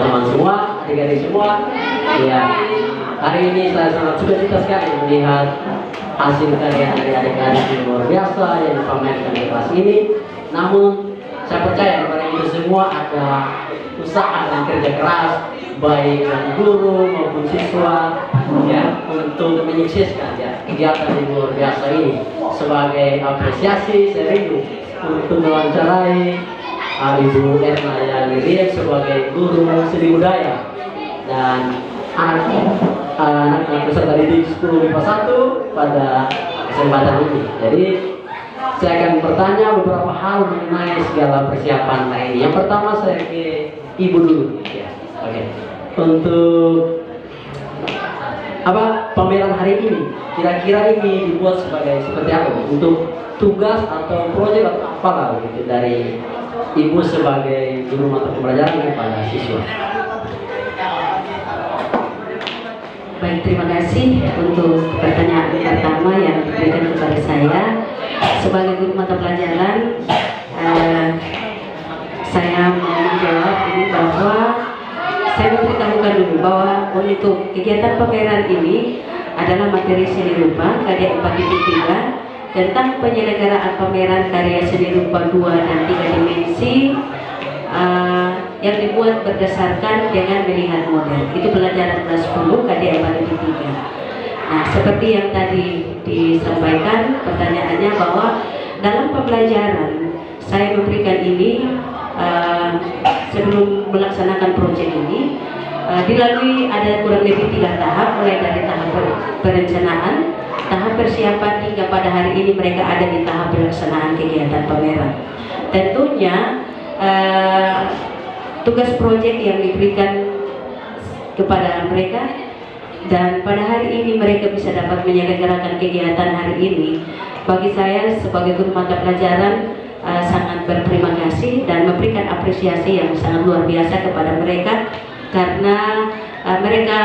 teman-teman semua, adik-adik semua. Ya, hari ini saya sangat sukacita sekali melihat hasil karya adik-adik yang luar biasa yang dipamerkan di kelas ini. Namun saya percaya kepada itu semua ada usaha dan kerja keras baik dari guru maupun siswa ya untuk menyukseskan ya kegiatan yang luar biasa ini. Sebagai apresiasi saya rindu untuk mewawancarai Ibu Erna yang Liriek sebagai guru seni budaya dan anak-anak peserta didik 10 MIPA 1 pada kesempatan ini. Jadi saya akan bertanya beberapa hal mengenai segala persiapan hari ini. Yang pertama saya ke Ibu dulu ya. Oke. Untuk apa pameran hari ini? Kira-kira ini dibuat seperti apa? Untuk tugas atau proyek atau apa gitu dari Ibu sebagai guru mata pembelajaran kepada siswa. Baik, terima kasih untuk pertanyaan pertama yang diberikan kepada saya. Sebagai guru mata pelajaran, saya mau menjawab ini bahwa saya memberitahukan dulu bahwa untuk kegiatan pameran ini adalah materi seni rupa karya 4.3 tentang penyelenggaraan pameran karya seni rupa 2 dan 3 dimensi yang dibuat berdasarkan dengan melihat model. Itu pelajaran kelas 10 karya 4.3. Nah, seperti yang tadi disampaikan pertanyaannya bahwa dalam pembelajaran saya memberikan ini sebelum melaksanakan proyek ini dilalui ada kurang lebih 3 tahap, mulai dari tahap perencanaan, tahap persiapan hingga pada hari ini mereka ada di tahap pelaksanaan kegiatan pameran. Tentunya tugas proyek yang diberikan kepada mereka dan pada hari ini mereka bisa dapat menyelenggarakan kegiatan hari ini. Bagi saya sebagai guru mata pelajaran sangat berterima kasih dan memberikan apresiasi yang sangat luar biasa kepada mereka karena mereka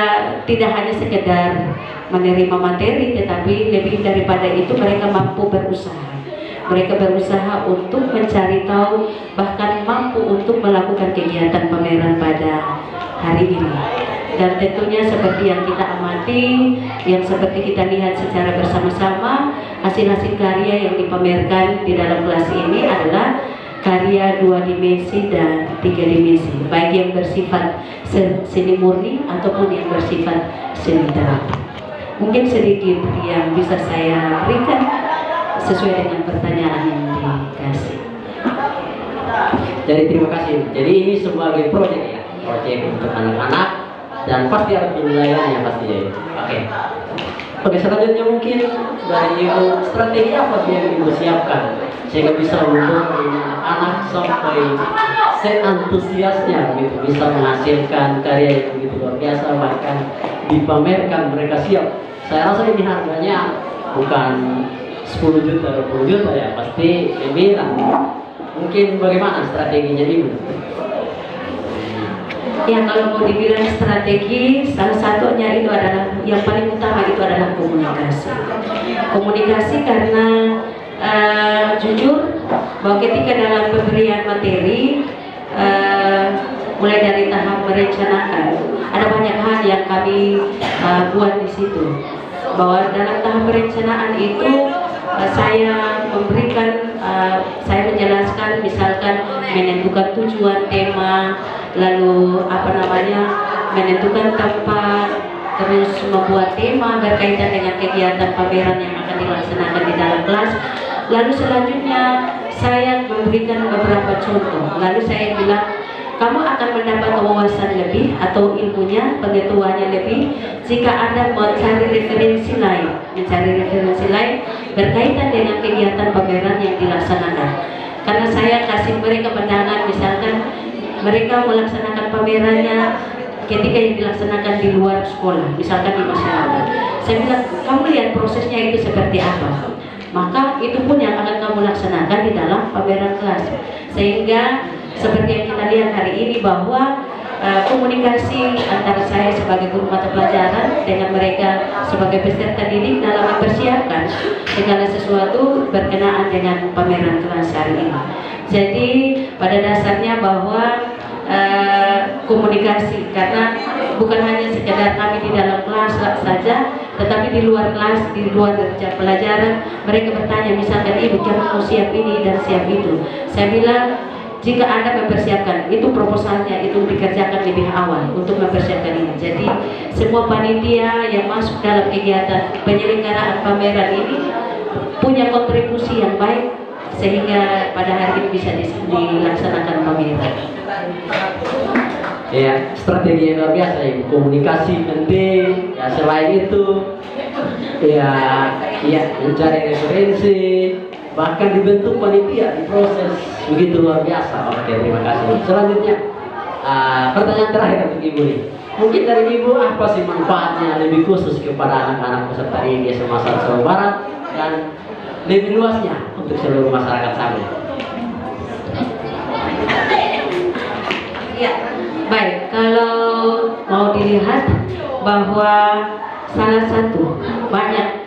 tidak hanya sekedar menerima materi, tetapi lebih daripada itu mereka mampu berusaha. Mereka berusaha untuk mencari tahu, bahkan mampu untuk melakukan kegiatan pameran pada hari ini. Dan tentunya seperti yang kita amati, yang seperti kita lihat secara bersama-sama, hasil-hasil karya yang dipamerkan di dalam kelas ini adalah karya 2 dimensi dan 3 dimensi, baik yang bersifat seni murni ataupun yang bersifat seni terapi. Mungkin sedikit yang bisa saya berikan sesuai dengan pertanyaan yang dikasih. Jadi terima kasih. Jadi ini sebagai proyek ya, proyek untuk anak-anak dan pasti ada penilaiannya pasti ya. Oke, selanjutnya mungkin dari Ibu strategi apa yang Ibu siapkan sehingga bisa mendorong anak-anak sampai seantusiasnya begitu bisa menghasilkan karya yang begitu luar biasa, bahkan dipamerkan mereka siap. Saya rasa ini harganya bukan 10 juta, 20 juta ya, pasti lebih lah. Mungkin bagaimana strateginya Ibu? Ya, kalau mau dibilang strategi, salah satunya itu adalah yang paling utama itu adalah komunikasi. Komunikasi karena jujur bahwa ketika dalam pemberian materi mulai dari tahap merencanakan, ada banyak hal yang kami buat di situ. Bahwa dalam tahap perencanaan itu saya memberikan, saya menjelaskan misalkan menentukan tujuan, tema, lalu menentukan tempat, terus membuat tema berkaitan dengan kegiatan pameran yang akan dilaksanakan di dalam kelas. Lalu selanjutnya saya memberikan beberapa contoh. Lalu saya bilang, kamu akan mendapat wawasan lebih atau ilmunya, pengetahuannya lebih jika Anda mencari referensi lain berkaitan dengan kegiatan pameran yang dilaksanakan. Karena saya kasih mereka pandangan, misalkan mereka melaksanakan pamerannya ketika yang dilaksanakan di luar sekolah, misalkan di masyarakat. Saya bilang, kamu lihat prosesnya itu seperti apa, maka itu pun yang akan kamu laksanakan di dalam pameran kelas. Sehingga seperti yang kita lihat hari ini bahwa komunikasi antara saya sebagai guru mata pelajaran dengan mereka sebagai peserta didik dalam mempersiapkan segala sesuatu berkenaan dengan pameran kelas hari ini. Jadi pada dasarnya bahwa komunikasi, karena bukan hanya sekedar kami di dalam kelas saja, tetapi di luar kelas, di luar jam pelajaran, mereka bertanya, misalkan ibu kamu mau siap ini dan siap itu. Saya bilang, jika Anda mempersiapkan, itu proposalnya itu dikerjakan lebih awal untuk mempersiapkan ini. Jadi semua panitia yang masuk dalam kegiatan penyelenggaraan pameran ini punya kontribusi yang baik sehingga pada hari ini bisa dilaksanakan pameran. Ya, strategi yang luar biasa ya, komunikasi penting. Ya, selain itu, ya mencari referensi, bahkan dibentuk panitia, diproses begitu luar biasa. Oke, terima kasih. Selanjutnya, pertanyaan terakhir untuk ibu nih. Mungkin dari ibu apa sih manfaatnya lebih khusus kepada anak-anak peserta ini di SMA Solo Barat dan lebih luasnya untuk seluruh masyarakat Same? Ya, baik. Kalau mau dilihat bahwa salah satu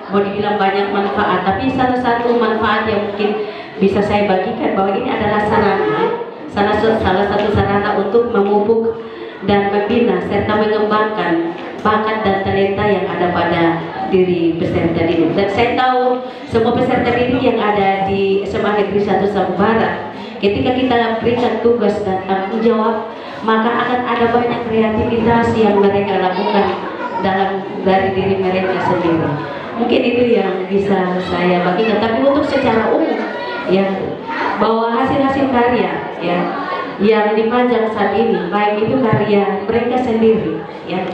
mau dibilang banyak manfaat, tapi salah satu manfaat yang mungkin bisa saya bagikan bahwa ini adalah salah satu sarana untuk memupuk dan membina serta mengembangkan bakat dan talenta yang ada pada diri peserta didik. Dan saya tahu semua peserta didik yang ada di SMA Negeri 1 Solo Barat, ketika kita berikan tugas dan tanggung jawab, maka akan ada banyak kreativitas yang mereka lakukan dari diri mereka sendiri. Mungkin itu yang bisa saya bagikan. Tapi untuk secara umum, ya, bahwa hasil-hasil karya ya yang dipajang saat ini, baik itu karya mereka sendiri, ya,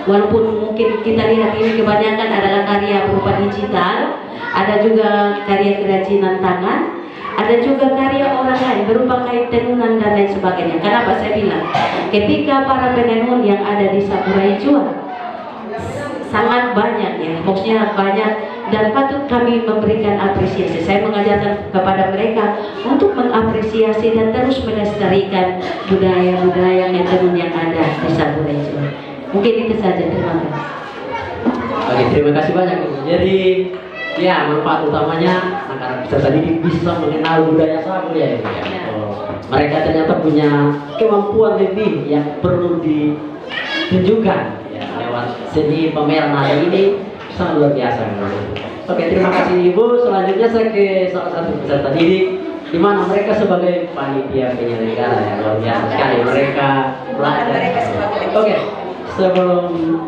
walaupun mungkin kita lihat ini kebanyakan adalah karya berupa digital, ada juga karya kerajinan tangan, ada juga karya orang lain berupa kain tenunan dan lain sebagainya. Kenapa saya bilang? Ketika para penenun yang ada di Saburai Jua sangat banyak, ya, maksudnya banyak, dan patut kami memberikan apresiasi. Saya mengajarkan kepada mereka untuk mengapresiasi dan terus melestarikan budaya-budaya tenun yang ada di Saburai Jua. Mungkin itu saja, terima kasih. Oke, terima kasih banyak. Jadi ya, manfaat utamanya anak-anak peserta didik bisa mengenal budaya Sabu ya. Mereka ternyata punya kemampuan lebih yang perlu ditunjukkan ya, lewat seni pameran hari ini, sangat luar biasa. Oke, terima kasih Ibu. Selanjutnya saya ke salah satu peserta didik, di mana mereka sebagai panitia penyelenggara ya, luar biasa sekali mereka belajar. Oke, sebelum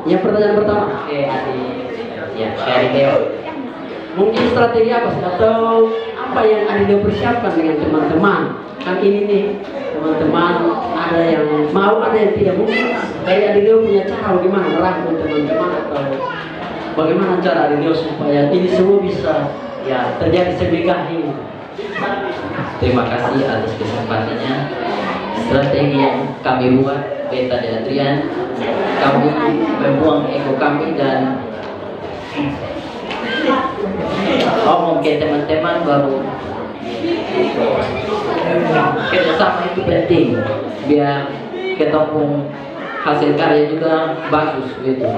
yang pertanyaan pertama, Adik Deo. Mungkin strategi apa sih atau apa yang Adik persiapkan dengan teman-teman? Kan ini nih, teman-teman ada yang mau, ada yang tidak. Mungkin dari Adik punya cara bagaimana merangkul teman-teman atau bagaimana cara Adik supaya ini semua bisa ya terjadi semegah ini. Terima kasih atas kesempatannya. Strategi yang kami buat, Beta dan Adrian, kami membuang ego kami dan ngomong ke teman-teman baru kerjasama itu penting biar ketemu hasil karya juga bagus gitu.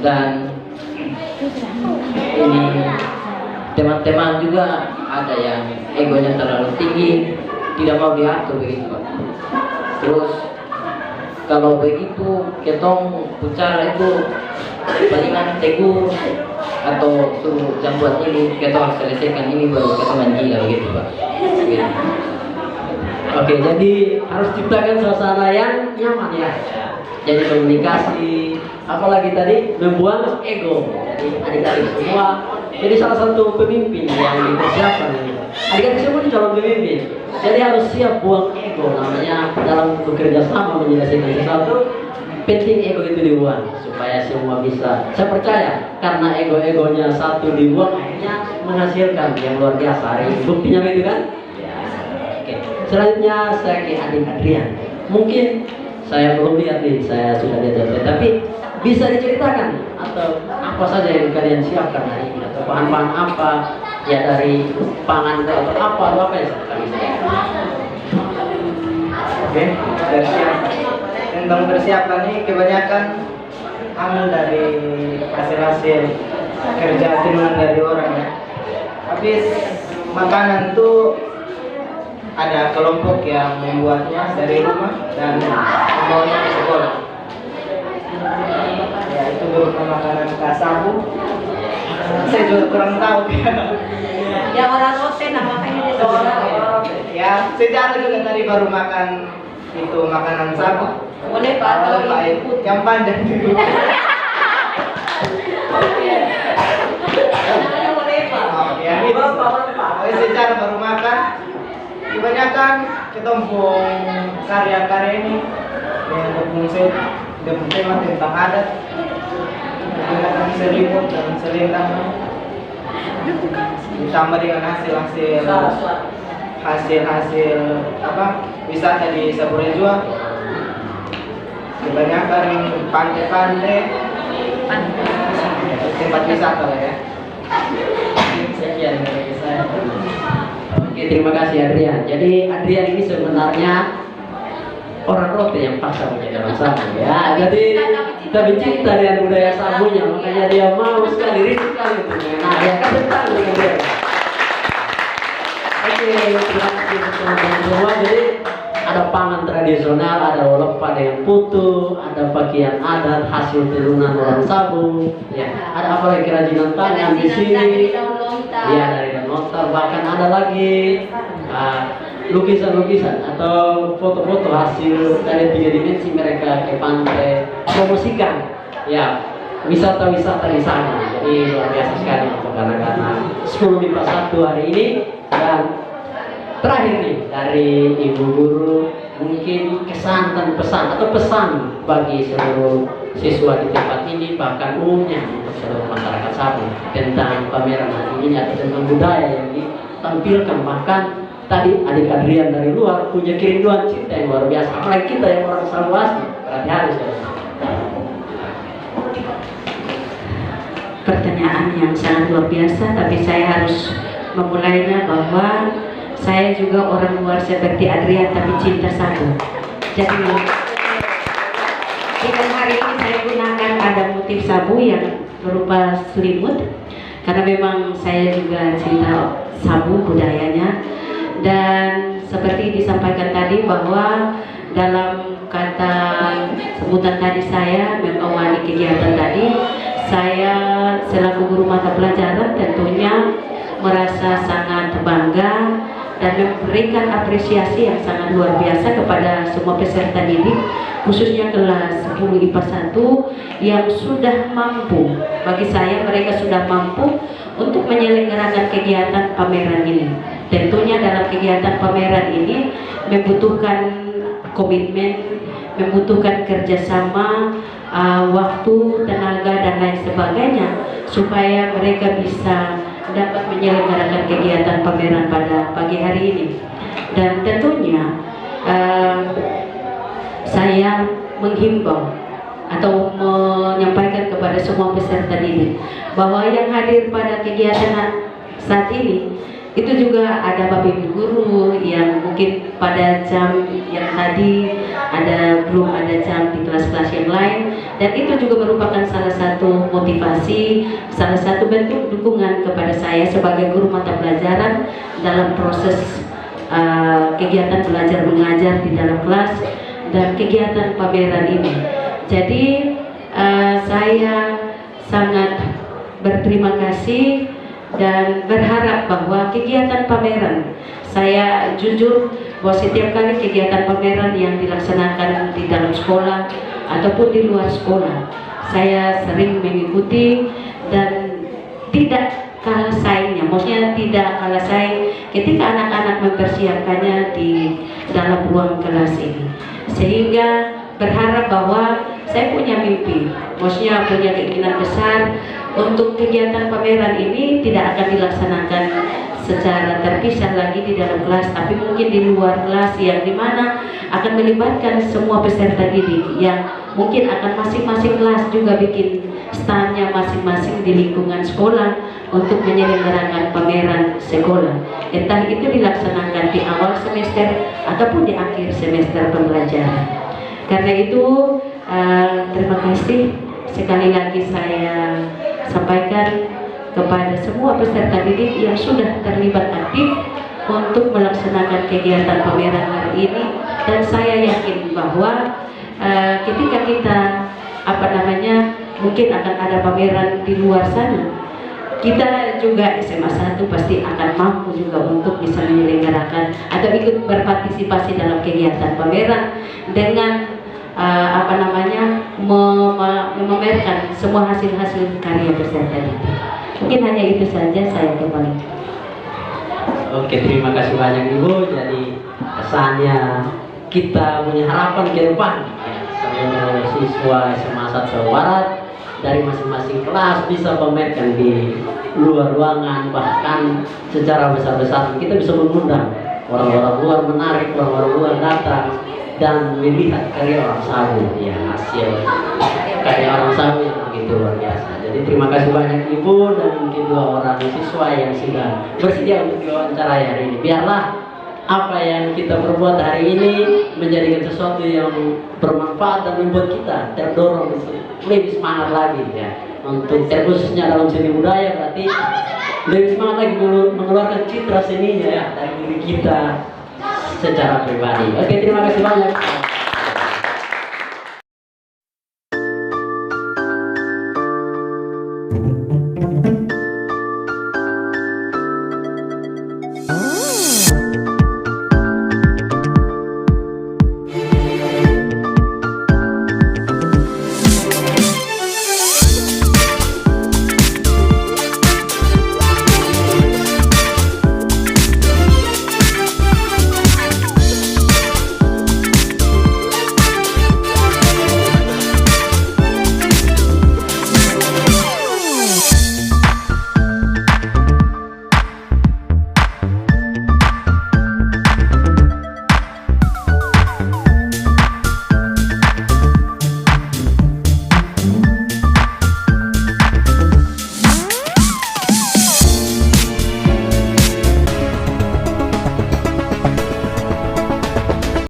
Dan ini teman-teman juga ada yang egonya terlalu tinggi, tidak mau diatur begitu. Terus kalau begitu ketong bicara itu palingan teguh atau suruh jam buat ini, kita harus selesaikan ini baru kita menggila begitu Pak. Begitu. Oke, jadi harus ciptakan suasana yang nyaman ya. Jadi komunikasi, apalagi tadi membuang ego. Jadi adik-adik semua, jadi salah satu pemimpin yang dipersiapkan ini. Adik-adik semua calon pemimpin. Jadi harus siap buang ego, namanya dalam bekerja sama menyelesaikan sesuatu. Penting ego itu dibuang supaya semua bisa. Saya percaya karena ego-egonya satu dibuang akhirnya menghasilkan yang luar biasa. Hari ini buktinya begitu kan? Ya. Oke. Selanjutnya saya ke Adik Adrian. Mungkin saya belum lihat nih, saya sudah lihat, tapi bisa diceritakan atau apa saja yang kalian siapkan hari ini atau bahan-bahan apa ya dari pangan atau apa yang kami siapkan. Oke, tentang persiapan ini kebanyakan ambil dari hasil-hasil kerja tenunan dari orang ya. Habis makanan tuh ada kelompok yang membuatnya dari rumah dan membawanya ke sekolah. Ya, itu berupa makanan khas Sabu. Saya juga kurang tahu. Ya orang rote namanya di sekolah. Ya, sejarah juga tadi baru makan itu makanan Sabu. Boleh Pak, kalau ini Yang panjang itu. boleh Pak. Oh, ya, itu. Sejarah baru makan. Kebanyakan ketumpung karya-karya ini yang berfungsi tema tentang adat, menggunakan selimut dan selendang, ditambah dengan hasil apa wisata di Saburejua. Kebanyakan pantai-pantai, tempat wisata lah ya. Sekian dari saya. Oke, terima kasih Adrian. Jadi Adrian ini sebenarnya orang rote yang paksa menjadi orang Sabu ya. Jadi tapi cinta dengan budaya Sabunya, makanya dia mau sekali rindu sekali untuk mengenal. Ya kan tentang dengan dia. Oke, terima kasih teman-teman semua. Jadi ada pangan tradisional, ada olepa dengan putu, ada pakaian adat hasil turunan orang Sabu. Ya, ada apa lagi kerajinan tangan di sini? Iya, dari daun lontar. Bahkan ada lagi lukisan-lukisan atau foto-foto hasil dari 3 dimensi mereka ke pantai promosikan ya wisata-wisata di sana. Jadi luar biasa sekali untuk anak-anak 10 MIPA 1 hari ini. Dan terakhir nih dari Ibu Guru, mungkin kesan dan pesan atau pesan bagi seluruh siswa di tempat ini, bahkan umumnya untuk seluruh masyarakat Sabu tentang pameran hari ini atau tentang budaya yang ditampilkan. Bahkan tadi adik Adrian dari luar punya kerinduan cinta yang luar biasa, apalagi kita yang orang Sabu asli, berarti harus ya. Pertanyaan yang sangat luar biasa, tapi saya harus memulainya bahwa saya juga orang luar seperti Adrian tapi cinta Sabu. Jadi dengan hari ini saya gunakan ada motif Sabu yang berupa selimut karena memang saya juga cinta Sabu budayanya. Dan seperti disampaikan tadi bahwa dalam kata sebutan tadi saya mengawali kegiatan tadi, saya selaku guru mata pelajaran tentunya merasa sangat bangga dan memberikan apresiasi yang sangat luar biasa kepada semua peserta didik, khususnya kelas 10 IPA 1 yang sudah mampu, bagi saya mereka sudah mampu untuk menyelenggarakan kegiatan pameran ini. Tentunya dalam kegiatan pameran ini membutuhkan komitmen, membutuhkan kerjasama, waktu, tenaga, dan lain sebagainya supaya mereka bisa dapat menyelenggarakan kegiatan pameran pada pagi hari ini. Dan tentunya saya menghimbau atau menyampaikan kepada semua peserta didik bahwa yang hadir pada kegiatan saat ini itu juga ada Bapak Ibu guru yang mungkin pada jam yang tadi belum ada jam di kelas-kelas yang lain, dan itu juga merupakan salah satu motivasi, salah satu bentuk dukungan kepada saya sebagai guru mata pelajaran dalam proses kegiatan belajar mengajar di dalam kelas dan kegiatan pameran ini. Jadi saya sangat berterima kasih dan berharap bahwa kegiatan pameran, saya jujur bahwa setiap kali kegiatan pameran yang dilaksanakan di dalam sekolah ataupun di luar sekolah, saya sering mengikuti dan tidak kalah saingnya, maksudnya tidak kalah saing ketika anak-anak mempersiapkannya di dalam ruang kelas ini. Sehingga berharap bahwa saya punya mimpi, maksudnya punya keinginan besar untuk kegiatan pameran ini tidak akan dilaksanakan secara terpisah lagi di dalam kelas, tapi mungkin di luar kelas yang dimana akan melibatkan semua peserta didik yang mungkin akan masing-masing kelas juga bikin standnya masing-masing di lingkungan sekolah untuk menyelenggarakan pameran sekolah. Entah itu dilaksanakan di awal semester ataupun di akhir semester pembelajaran. Karena itu terima kasih sekali lagi saya sampaikan kepada semua peserta didik yang sudah terlibat aktif untuk melaksanakan kegiatan pameran hari ini, dan saya yakin bahwa ketika kita mungkin akan ada pameran di luar sana, kita juga SMA 1 pasti akan mampu juga untuk bisa menyelenggarakan atau ikut berpartisipasi dalam kegiatan pameran dengan memamerkan semua hasil-hasil karya peserta didik. Mungkin hanya itu saja, saya kembali. Oke, terima kasih banyak Ibu. Jadi kesannya kita punya harapan ke depan ya, seluruh siswa SMA 1 Jawa Barat dari masing-masing kelas bisa pamerkan di luar ruangan, bahkan secara besar-besaran kita bisa mengundang orang-orang luar, menarik orang-orang luar datang dan melihat karya orang Sabu, ya, hasil karya orang Sabu yang begitu luar biasa. Jadi terima kasih banyak Ibu dan kedua orang siswa yang sudah bersedia untuk diwawancara hari ini. Biarlah apa yang kita perbuat hari ini menjadikan sesuatu yang bermanfaat dan membuat kita terdorong untuk lebih semangat lagi ya, untuk terkhususnya dalam seni budaya, berarti lebih semangat lagi mengeluarkan citra seninya ya dari diri kita secara pribadi. Oke, terima kasih banyak.